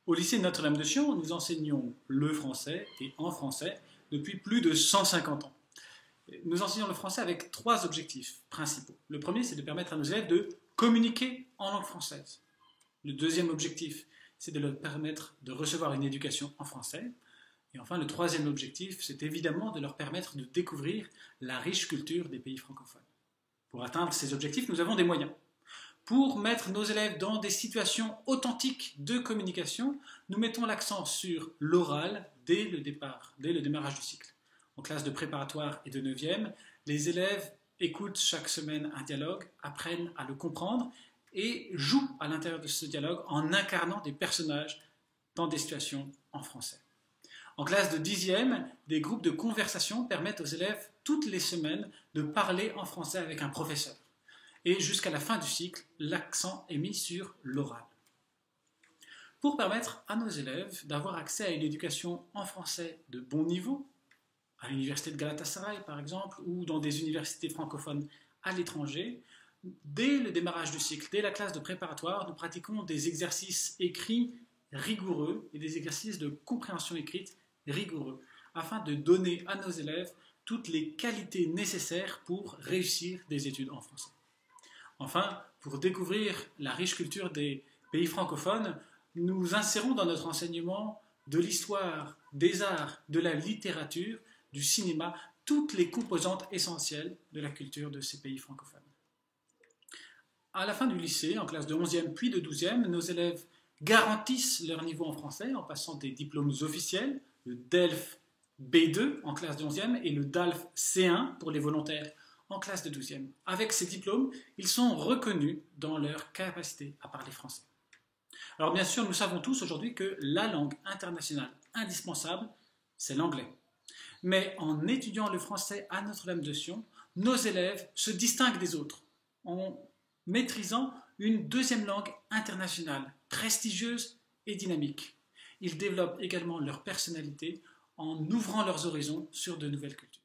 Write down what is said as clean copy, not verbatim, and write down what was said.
Au lycée Notre-Dame-de-Sion, nous enseignons le français et en français depuis plus de 150 ans. Nous enseignons le français avec trois objectifs principaux. Le premier, c'est de permettre à nos élèves de communiquer en langue française. Le deuxième objectif, c'est de leur permettre de recevoir une éducation en français. Et enfin, le troisième objectif, c'est évidemment de leur permettre de découvrir la riche culture des pays francophones. Pour atteindre ces objectifs, nous avons des moyens. Pour mettre nos élèves dans des situations authentiques de communication, nous mettons l'accent sur l'oral dès le démarrage du cycle. En classe de préparatoire et de 9e, les élèves écoutent chaque semaine un dialogue, apprennent à le comprendre et jouent à l'intérieur de ce dialogue en incarnant des personnages dans des situations en français. En classe de 10e, des groupes de conversation permettent aux élèves toutes les semaines de parler en français avec un professeur. Et jusqu'à la fin du cycle, l'accent est mis sur l'oral. Pour permettre à nos élèves d'avoir accès à une éducation en français de bon niveau, à l'université de Galatasaray par exemple, ou dans des universités francophones à l'étranger, dès le démarrage du cycle, dès la classe de préparatoire, nous pratiquons des exercices écrits rigoureux et des exercices de compréhension écrite rigoureux, afin de donner à nos élèves toutes les qualités nécessaires pour réussir des études en français. Enfin, pour découvrir la riche culture des pays francophones, nous insérons dans notre enseignement de l'histoire, des arts, de la littérature, du cinéma, toutes les composantes essentielles de la culture de ces pays francophones. À la fin du lycée, en classe de 11e puis de 12e, nos élèves garantissent leur niveau en français en passant des diplômes officiels, le DELF B2 en classe de 11e et le DALF C1 pour les volontaires en classe de 12e. Avec ces diplômes, ils sont reconnus dans leur capacité à parler français. Alors bien sûr, nous savons tous aujourd'hui que la langue internationale indispensable, c'est l'anglais. Mais en étudiant le français à Notre-Dame-de-Sion, nos élèves se distinguent des autres en maîtrisant une deuxième langue internationale, prestigieuse et dynamique. Ils développent également leur personnalité en ouvrant leurs horizons sur de nouvelles cultures.